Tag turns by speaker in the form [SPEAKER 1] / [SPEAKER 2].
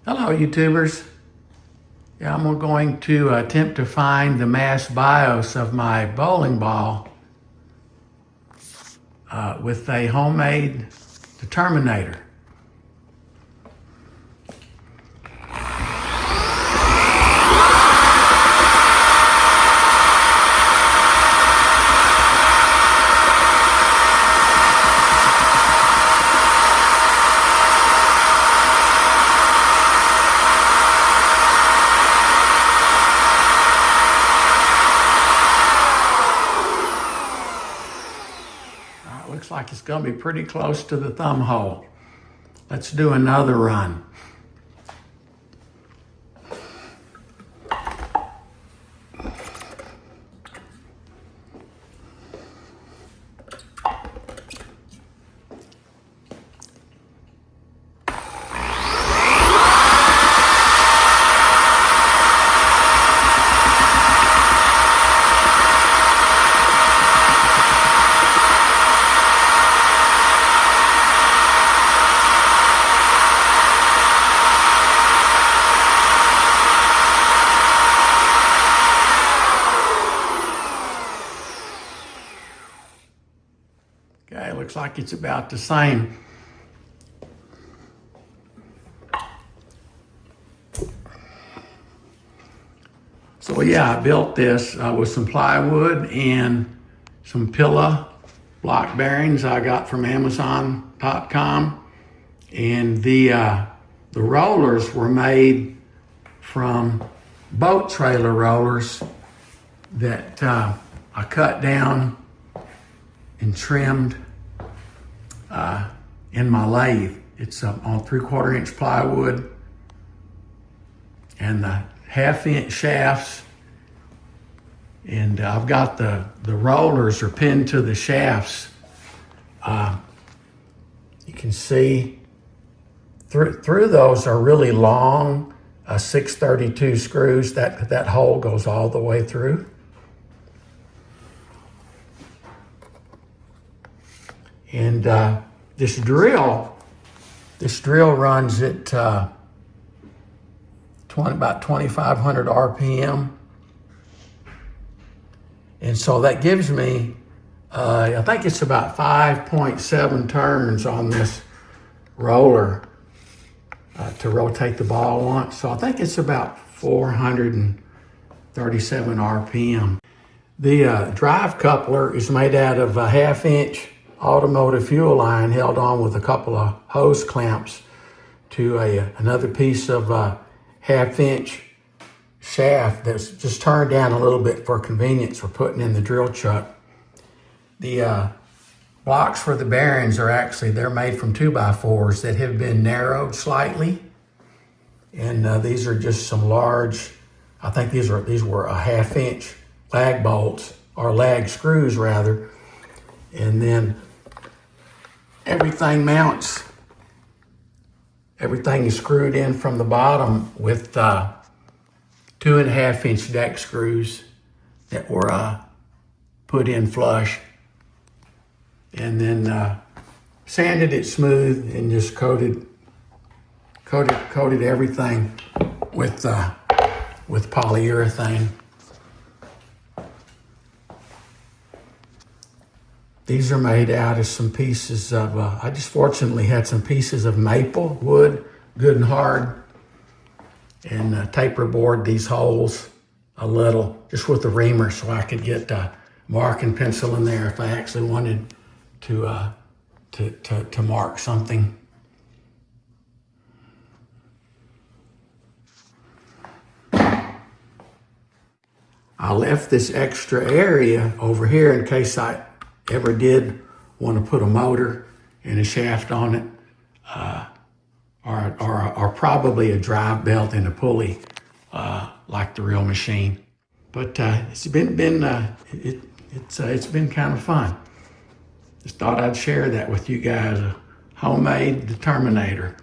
[SPEAKER 1] Hello, YouTubers. Yeah, I'm going to attempt to find the mass BIOS of my bowling ball with a homemade Determinator. Looks like it's going to be pretty close to the thumb hole. Let's do another run. Okay, looks like it's about the same. So yeah, I built this with some plywood and some pillow block bearings I got from Amazon.com. And the rollers were made from boat trailer rollers that I cut down and trimmed in my lathe. It's on 3/4 inch plywood, and the 1/2 inch shafts. And I've got the rollers are pinned to the shafts. You can see through those are really long 632 screws. That hole goes all the way through. And this drill runs at about 2,500 RPM. And so that gives me, I think it's about 5.7 turns on this roller to rotate the ball once. So I think it's about 437 RPM. The drive coupler is made out of a 1/2 inch automotive fuel line held on with a couple of hose clamps to another piece of 1/2 inch shaft that's just turned down a little bit for convenience for putting in the drill chuck. The blocks for the bearings they're made from 2x4s that have been narrowed slightly. And these are just some large, I think these were a 1/2 inch lag bolts, or lag screws rather. And then everything mounts. Everything is screwed in from the bottom with 2.5 inch deck screws that were put in flush, and then sanded it smooth and just coated everything with polyurethane. These are made out of some pieces of, I just fortunately had some pieces of maple wood, good and hard, and taper board these holes a little, just with a reamer so I could get marking pencil in there if I actually wanted to mark something. I left this extra area over here in case I ever did want to put a motor and a shaft on it, or probably a drive belt and a pulley, like the real machine. But it's been kind of fun. Just thought I'd share that with you guys. A homemade Determinator.